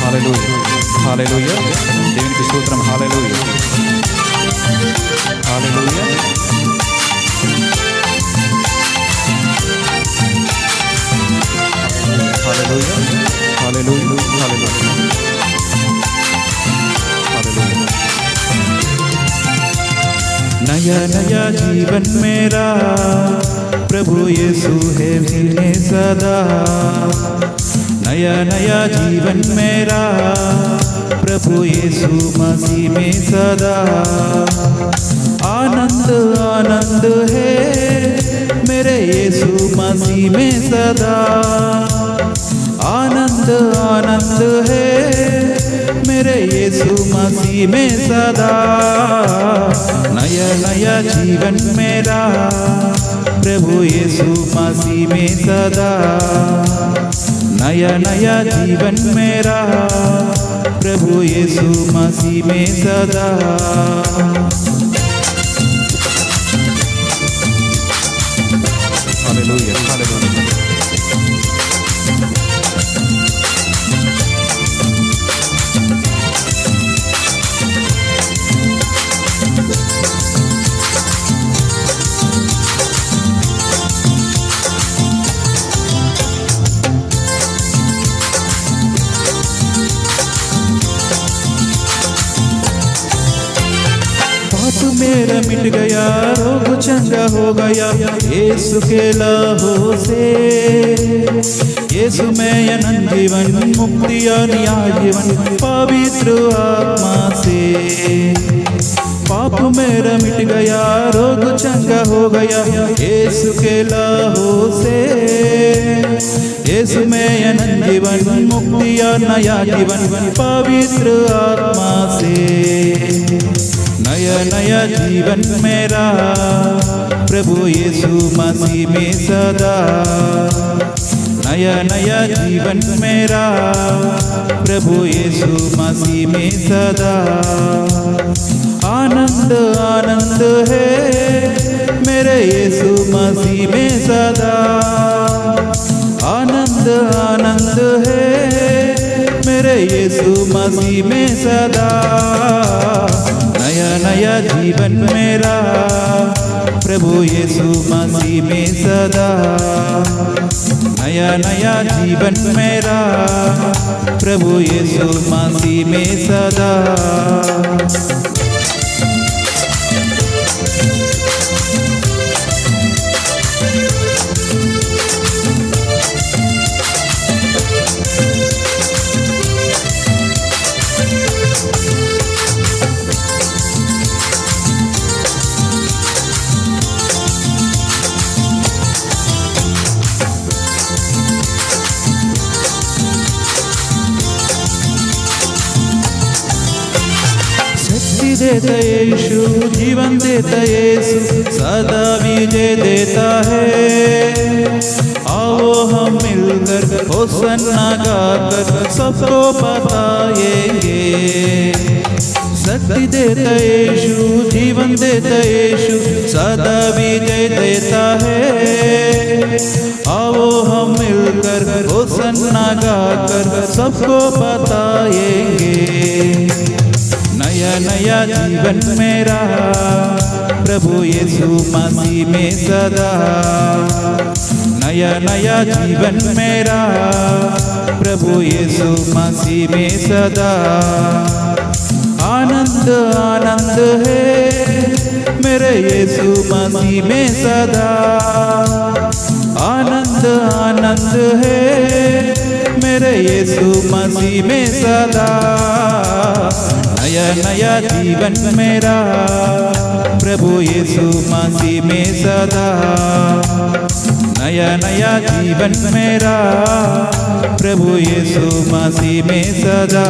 హల్లెలూయా హల్లెలూయా దేవునికి స్తోత్రం హల్లెలూయా హల్లెలూయా హల్లెలూయా హల్లెలూయా హల్లెలూయా హల్లెలూయా नया नया जीवन मेरा प्रभु यीशु है जीने सदा नया नया जीवन मेरा प्रभु यीशु मसीह में सदा आनंद आनंद है मेरे यीशु मसीह में सदा आनंद आनंद है मेरे यीशु मसीह में सदा नया नया जीवन मेरा प्रभु यीशु मसीह में सदा नया नया जीवन मेरा प्रभु यीशु मसीह में सदा हालेलुया हालेलुया मेरा मिट गया रोग चंगा हो गया यीशु के लहू से यीशु में अनंत जीवन मुक्ति और न्याय जीवन पवित्र आत्मा से पाप मेरा मिट गया रोग चंगा हो गया यीशु के लहू से यीशु में अनंत जीवन मुक्ति और नया जीवन पवित्र आत्मा से नया नया जीवन मेरा प्रभु यीशु मसीह में सदा नया नया जीवन मेरा प्रभु यीशु मसीह में सदा आनंद आनंद है मेरे यीशु मसीह में सदा आनंद आनंद है मेरे यीशु मसीह में सदा नया नया जीवन मेरा प्रभु यीशु मसीह में सदा नया नया जीवन मेरा प्रभु यीशु मसीह में सदा देता यीशु जीवन देता यीशु सदा विजय देता है आओ हम मिलकर होसन्ना गाकर सबको बताएंगे शक्ति देता यीशु जीवन देता यीशु सदा विजय देता है आओ हम मिलकर होसन्ना गाकर सबको बताएंगे नया नया जीवन मेरा प्रभु यीशु मसीह में सदा नया नया जीवन मेरा प्रभु यीशु मसीह में सदा आनंद आनंद है मेरे यीशु मसीह में सदा आनंद आनंद है मेरे यीशु मसीह में सदा नया नया जीवन मेरा प्रभु यीशु मसीह में सदा नया नया जीवन मेरा प्रभु यीशु मसीह में सदा